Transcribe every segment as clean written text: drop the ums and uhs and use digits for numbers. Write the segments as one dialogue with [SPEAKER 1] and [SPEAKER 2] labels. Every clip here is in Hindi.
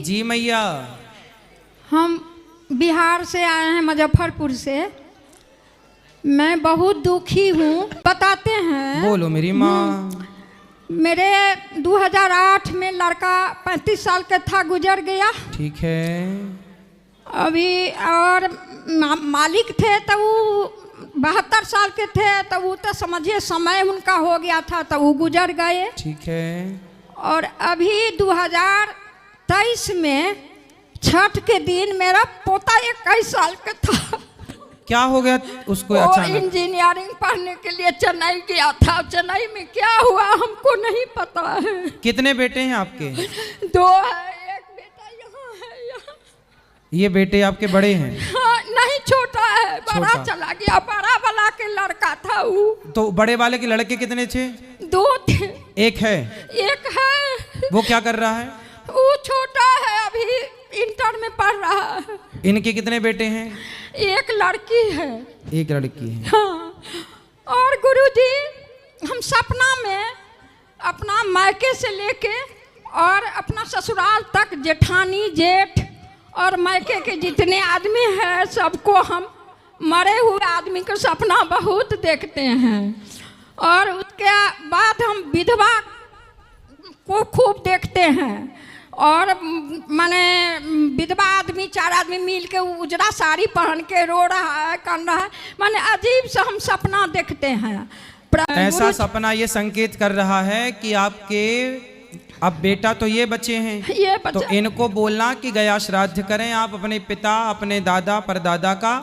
[SPEAKER 1] जी मैया।
[SPEAKER 2] हम बिहार से आए हैं, मुजफ्फरपुर से। मैं बहुत दुखी हूँ, बताते हैं।
[SPEAKER 1] बोलो मेरी माँ।
[SPEAKER 2] मेरे 2008 में लड़का 35 साल का था, गुजर गया।
[SPEAKER 1] ठीक है।
[SPEAKER 2] अभी और मालिक थे तो वो 72 साल के थे, तो वो तो समझिए समय उनका हो गया था, तो वो गुजर गए।
[SPEAKER 1] ठीक है। और
[SPEAKER 2] अभी 2023 में छठ के दिन मेरा पोता 21 साल का था।
[SPEAKER 1] क्या हो गया उसको
[SPEAKER 2] वो
[SPEAKER 1] अचानक?
[SPEAKER 2] इंजीनियरिंग पढ़ने के लिए चेन्नई गया था। चेन्नई में क्या हुआ हमको नहीं पता है।
[SPEAKER 1] कितने बेटे हैं आपके?
[SPEAKER 2] 2 है, एक बेटा यहाँ है, यहाँ।
[SPEAKER 1] ये बेटे आपके बड़े हैं?
[SPEAKER 2] हाँ, नहीं, छोटा है, बड़ा
[SPEAKER 1] छोटा।
[SPEAKER 2] चला गया। बड़ा वाला के लड़का था वो।
[SPEAKER 1] तो बड़े वाले के लड़के कितने थे?
[SPEAKER 2] 2 थे।
[SPEAKER 1] एक है?
[SPEAKER 2] एक है।
[SPEAKER 1] वो क्या कर रहा है?
[SPEAKER 2] वो छोटा है, अभी इंटर में पढ़ रहा है।
[SPEAKER 1] इनके कितने बेटे हैं?
[SPEAKER 2] एक लड़की है।
[SPEAKER 1] एक लड़की है।
[SPEAKER 2] हाँ। और गुरुजी, हम सपना में अपना मायके से लेके और अपना ससुराल तक जेठानी, जेठ और मायके के जितने आदमी हैं सबको हम मरे हुए आदमी का सपना बहुत देखते हैं। और उसके बाद हम विधवा को खूब देखते हैं। और माने विधवा आदमी 4 आदमी मिल के उजरा साड़ी पहन के रो रहा है, कान रहा है। माने अजीब सा हम सपना देखते हैं।
[SPEAKER 1] ऐसा सपना ये संकेत कर रहा है कि आपके अब बेटा तो ये बच्चे हैं,
[SPEAKER 2] ये
[SPEAKER 1] तो इनको बोलना कि गया श्राद्ध करें आप अपने पिता, अपने दादा, परदादा का,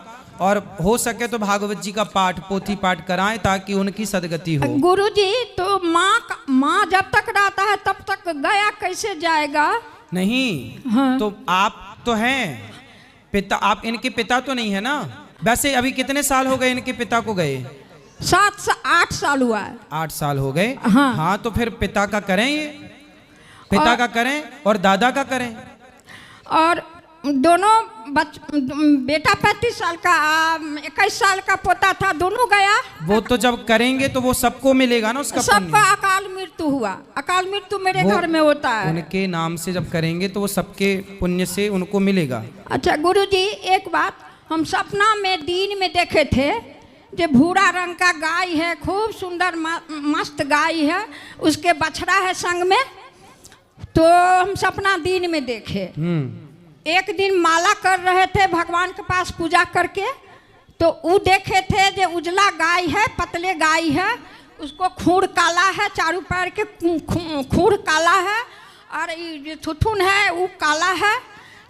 [SPEAKER 1] और हो सके तो भागवत जी का पाठ, पोथी पाठ कराएं ताकि उनकी सदगति हो।
[SPEAKER 2] गुरुजी, तो माँ जब तक रहता है तब तक गया कैसे जाएगा?
[SPEAKER 1] नहीं।
[SPEAKER 2] हाँ।
[SPEAKER 1] तो आप तो हैं पिता, आप इनके पिता तो नहीं है ना? वैसे अभी कितने साल हो गए इनके पिता को गए?
[SPEAKER 2] 7 से 8 साल हुआ है।
[SPEAKER 1] 8 साल हो गए।
[SPEAKER 2] हाँ।
[SPEAKER 1] हाँ, तो फिर पिता का करें, ये पिता का करें और दादा का करें।
[SPEAKER 2] और दोनों बेटा 35 साल का, 21 साल का पोता था, दोनों गया।
[SPEAKER 1] वो तो जब करेंगे तो वो सबको मिलेगा ना उसका पुण्य।
[SPEAKER 2] सबका अकाल मृत्यु हुआ। अकाल मृत्यु मेरे घर में होता है।
[SPEAKER 1] उनके नाम से जब करेंगे तो वो सबके पुण्य से उनको मिलेगा।
[SPEAKER 2] अच्छा गुरुजी, एक बात हम सपना में दिन में देखे थे, जो भूरा रंग का गाय है, खूब सुंदर मस्त गाय है, उसके बछड़ा है संग में। तो हम सपना दिन में देखे। एक दिन माला कर रहे थे भगवान के पास पूजा करके, तो वो देखे थे जो उजला गाय है, पतले गाय है, उसको खूर काला है, चारों पैर के खूर काला है, और ये थुथुन है वो काला है।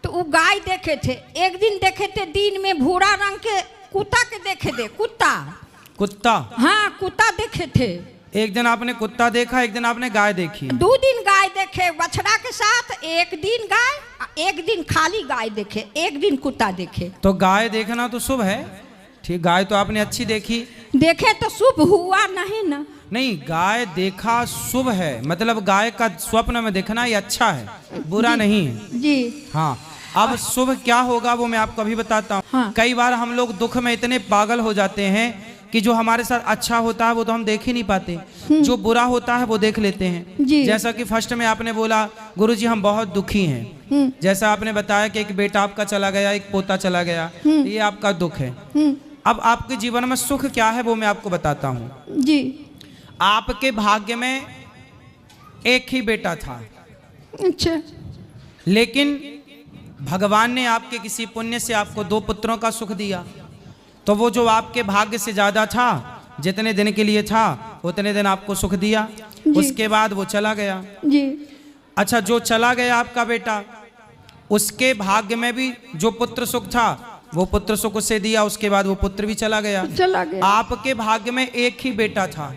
[SPEAKER 2] तो वो गाय देखे थे। एक दिन देखे थे दिन में भूरा रंग के कुत्ता के देखे थे। कुत्ता? हाँ, कुत्ता देखे थे।
[SPEAKER 1] एक दिन आपने कुत्ता देखा, एक दिन आपने गाय देखी?
[SPEAKER 2] 2 दिन गाय देखे बछड़ा के साथ। एक दिन गाय, एक दिन खाली गाय देखे, एक दिन कुत्ता देखे।
[SPEAKER 1] तो गाय देखना तो शुभ है, ठीक। गाय तो आपने अच्छी देखी।
[SPEAKER 2] देखे तो शुभ हुआ नहीं ना? नहीं,
[SPEAKER 1] गाय देखा शुभ है, मतलब गाय का स्वप्न में देखना ये अच्छा है, बुरा नहीं है
[SPEAKER 2] जी।
[SPEAKER 1] हाँ। अब शुभ क्या होगा वो मैं आपको अभी बताता हूँ।
[SPEAKER 2] हाँ।
[SPEAKER 1] कई बार हम लोग दुख में इतने पागल हो जाते हैं कि जो हमारे साथ अच्छा होता है वो तो हम देख ही नहीं पाते, जो बुरा होता है वो देख लेते हैं। जैसा कि फर्स्ट में आपने बोला गुरुजी हम बहुत दुखी हैं, जैसा आपने बताया कि एक बेटा आपका चला गया, एक पोता चला गया, ये आपका दुख है। अब आपके जीवन में सुख क्या है वो मैं आपको बताता हूँ
[SPEAKER 2] जी।
[SPEAKER 1] आपके भाग्य में एक ही बेटा था।
[SPEAKER 2] अच्छा।
[SPEAKER 1] लेकिन भगवान ने आपके किसी पुण्य से आपको 2 पुत्रों का सुख दिया, तो वो जो आपके भाग्य से ज्यादा था, जितने दिन के लिए था उतने दिन आपको सुख दिया, उसके बाद वो चला गया
[SPEAKER 2] जी।
[SPEAKER 1] अच्छा, जो चला गया आपका बेटा, उसके भाग्य में भी जो पुत्र सुख था वो पुत्र सुख उसे दिया, उसके बाद वो पुत्र भी चला गया। आपके भाग्य में एक ही बेटा था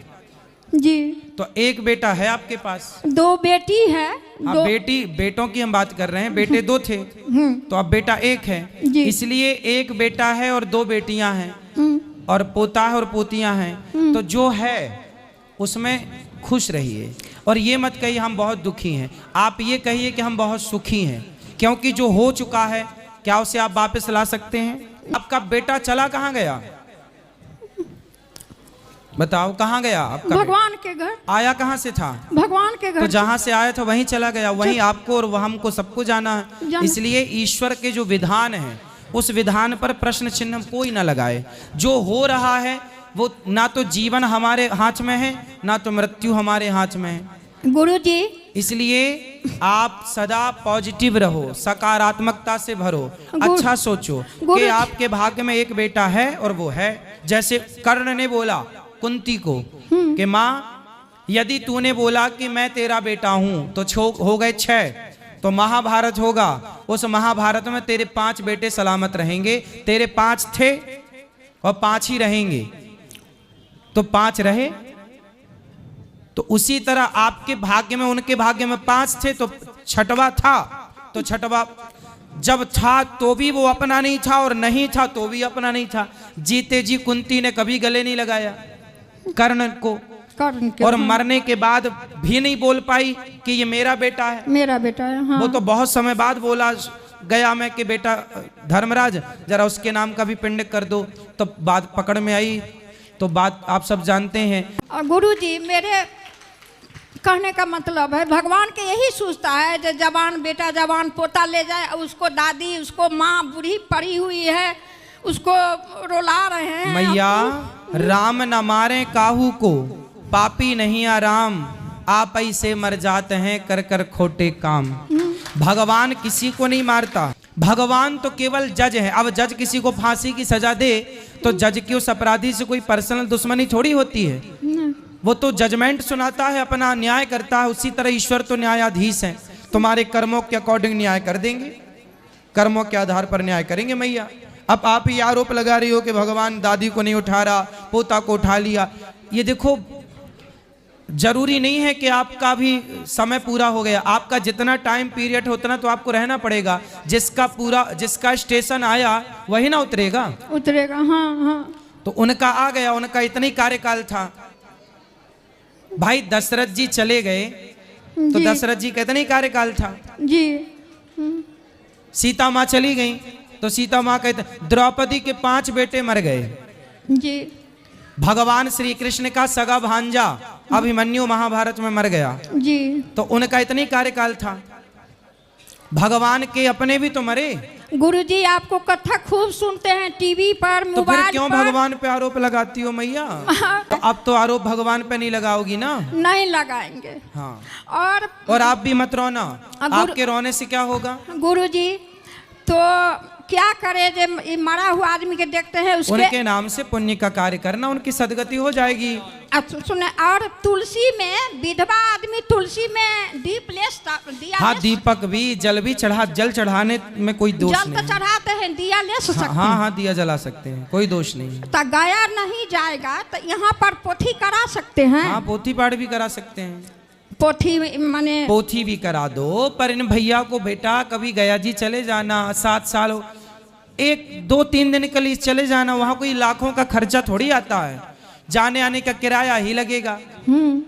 [SPEAKER 2] जी।
[SPEAKER 1] तो एक बेटा है आपके पास।
[SPEAKER 2] 2 बेटी है।
[SPEAKER 1] हाँ, बेटों की हम बात कर रहे हैं, बेटे 2 थे तो अब बेटा 1 है, इसलिए एक बेटा है और 2 बेटियां हैं, और पोता है और पोतियां हैं। तो जो है उसमें खुश रहिए, और ये मत कहिए हम बहुत दुखी हैं, आप ये कहिए कि हम बहुत सुखी हैं, क्योंकि जो हो चुका है क्या उसे आप वापस ला सकते हैं? आपका बेटा चला कहाँ गया? बताओ कहाँ गया आपका
[SPEAKER 2] भगवान के घर।
[SPEAKER 1] आया कहाँ से था?
[SPEAKER 2] भगवान के घर।
[SPEAKER 1] तो जहाँ से आया था वहीं चला गया, वहीं आपको और हमको सबको जाना है। इसलिए ईश्वर के जो विधान है उस विधान पर प्रश्न चिन्ह कोई ना लगाए। जो हो रहा है वो ना तो जीवन हमारे हाथ में है ना तो मृत्यु हमारे हाथ में है
[SPEAKER 2] गुरुजी।
[SPEAKER 1] इसलिए आप सदा पॉजिटिव रहो, सकारात्मकता से भरो, अच्छा सोचो कि आपके भाग्य में एक बेटा है और वो है। जैसे कर्ण ने बोला कुंती को कि माँ यदि तूने बोला कि मैं तेरा बेटा हूं तो हो गए 6, तो महाभारत होगा। उस महाभारत में तेरे 5 बेटे सलामत रहेंगे। तेरे 5 थे और 5 ही रहेंगे, तो 5 रहे। तो उसी तरह आपके भाग्य में उनके भाग्य में 5 थे तो 6वां था। तो 6वां जब था तो भी वो अपना नहीं था और नहीं था तो भी अपना नहीं था। जीते जी कुंती ने कभी गले नहीं लगाया कर्ण को, और मरने के बाद भी नहीं बोल पाई कि ये मेरा बेटा है,
[SPEAKER 2] मेरा बेटा है। हाँ।
[SPEAKER 1] वो तो बहुत समय बाद बोला गया मैं कि बेटा धर्मराज जरा उसके नाम का भी पिंड कर दो। तो बात पकड़ में आई, तो बात आप सब जानते हैं।
[SPEAKER 2] गुरुजी मेरे कहने का मतलब है भगवान के यही सोचता है जो जवान बेटा जवान पोता ले जाए, उसको दादी उसको माँ बूढ़ी पड़ी हुई है उसको रोला रहे हैं।
[SPEAKER 1] मैया राम न मारे काहू को, पापी नहीं आराम, आप ऐसे मर जाते हैं कर कर खोटे काम। भगवान किसी को नहीं मारता, भगवान तो केवल जज है। अब जज किसी को फांसी की सजा दे तो जज की उस अपराधी से कोई पर्सनल दुश्मनी थोड़ी होती है, वो तो जजमेंट सुनाता है, अपना न्याय करता है। उसी तरह ईश्वर तो न्यायाधीश है, तुम्हारे कर्मों के अकॉर्डिंग न्याय कर देंगे, कर्मों के आधार पर न्याय करेंगे मैया। अब आप ही आरोप लगा रही हो कि भगवान दादी को नहीं उठा रहा, पोता को उठा लिया। ये देखो जरूरी नहीं है कि आपका भी समय पूरा हो गया, आपका जितना टाइम पीरियड होता ना तो आपको रहना पड़ेगा। जिसका स्टेशन आया वही ना उतरेगा।
[SPEAKER 2] हाँ हाँ।
[SPEAKER 1] तो उनका आ गया, उनका इतना ही कार्यकाल था। भाई दशरथ जी चले गए तो दशरथ जी का इतना ही कार्यकाल था
[SPEAKER 2] जी।
[SPEAKER 1] सीता माँ चली गई तो सीता माँ कहते, द्रौपदी के 5 बेटे मर गए
[SPEAKER 2] जी।
[SPEAKER 1] भगवान श्री कृष्ण का सगा भांजा अभिमन्यु महाभारत में मर गया
[SPEAKER 2] जी।
[SPEAKER 1] तो उनका इतनी कार्यकाल था। भगवान के अपने भी तो मरे।
[SPEAKER 2] गुरुजी आपको कथा खूब सुनते हैं टीवी पर, मोबाइल पर।
[SPEAKER 1] तो फिर क्यों भगवान पे आरोप लगाती हो मैया? तो अब तो आरोप भगवान पे नहीं लगाओगी ना? नहीं
[SPEAKER 2] लगाएंगे।
[SPEAKER 1] हाँ। और आप भी मत रोना, आपके रोने से क्या होगा? गुरुजी
[SPEAKER 2] तो क्या करे जो मरा हुआ आदमी के देखते हैं
[SPEAKER 1] उनके नाम से पुण्य का कार्य करना, उनकी सदगति हो जाएगी।
[SPEAKER 2] सुने, और तुलसी में विधवा आदमी तुलसी में दीप दिया।
[SPEAKER 1] हाँ दीपक भी जल भी जल चढ़ाने में कोई दोष नहीं।
[SPEAKER 2] जल तो चढ़ाते हैं, दिया ले सकते हैं।
[SPEAKER 1] हाँ दिया जला सकते हैं, कोई दोष नहीं।
[SPEAKER 2] तो गया नहीं जाएगा तो यहाँ पर पोथी करा सकते हैं।
[SPEAKER 1] हाँ पोथी पाठ भी करा सकते हैं,
[SPEAKER 2] पोथी
[SPEAKER 1] भी करा दो। पर इन भैया को बेटा कभी गया जी चले जाना, 7 साल 1-2-3 दिन के लिए चले जाना, वहाँ कोई लाखों का खर्चा थोड़ी आता है, जाने आने का किराया ही लगेगा।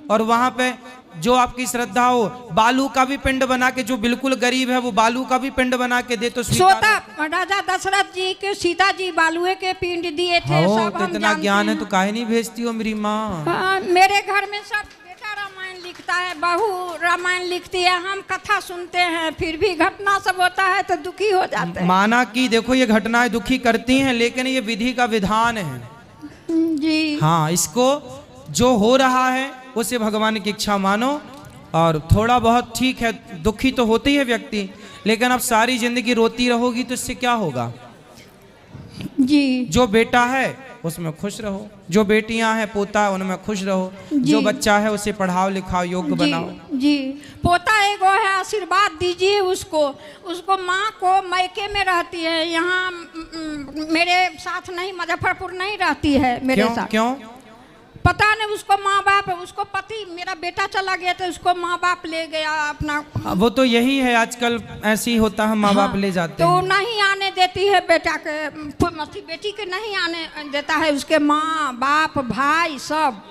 [SPEAKER 1] और वहाँ पे जो आपकी श्रद्धा हो, बालू का भी पिंड बना के, जो बिल्कुल गरीब है वो बालू का भी पिंड बना के दे तो
[SPEAKER 2] सोता राजा दशरथ जी के सीता जी बालुए के पिंड दिए थे। सब
[SPEAKER 1] तो इतना ज्ञान है तो काहे नहीं भेजती हो मेरी माँ?
[SPEAKER 2] मेरे घर में सब बेटा रामायण लिखता है, बहू रामायण लिखती है, हम कथा सुनते हैं, फिर भी घटना सब होता है तो दुखी हो जाते हैं।
[SPEAKER 1] माना कि देखो ये घटनाएं दुखी करती हैं, लेकिन ये विधि का विधान है
[SPEAKER 2] जी।
[SPEAKER 1] हाँ, इसको जो हो रहा है उसे भगवान की इच्छा मानो। और थोड़ा बहुत ठीक है, दुखी तो होती है व्यक्ति, लेकिन अब सारी जिंदगी रोती रहोगी तो इससे क्या होगा
[SPEAKER 2] जी।
[SPEAKER 1] जो बेटा है उसमें खुश रहो, जो बेटियां हैं पोता है उनमें खुश रहो, जो बच्चा है उसे पढ़ाओ लिखाओ योग्य बनाओ
[SPEAKER 2] जी। पोता एगो है, आशीर्वाद दीजिए उसको माँ को मैके में रहती है, यहाँ मेरे साथ नहीं, मुजफ्फरपुर नहीं रहती है मेरे साथ।
[SPEAKER 1] क्यों?
[SPEAKER 2] पता नहीं, उसको माँ बाप, उसको पति, मेरा बेटा चला गया तो उसको माँ बाप ले गया अपना।
[SPEAKER 1] वो तो यही है आजकल, ऐसे ही होता है, माँ बाप ले जाते
[SPEAKER 2] हैं।
[SPEAKER 1] तो
[SPEAKER 2] नहीं आने देती है बेटा के, बेटी के नहीं आने देता है, उसके माँ बाप भाई सब।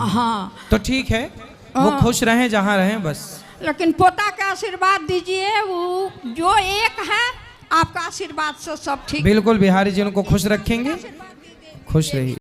[SPEAKER 2] हाँ
[SPEAKER 1] तो ठीक है, वो खुश रहें जहाँ रहें बस।
[SPEAKER 2] लेकिन पोता का आशीर्वाद दीजिए, वो जो एक है आपका आशीर्वाद से सब ठीक।
[SPEAKER 1] बिल्कुल बिहारी जी उनको खुश रखेंगे, खुश रहिए।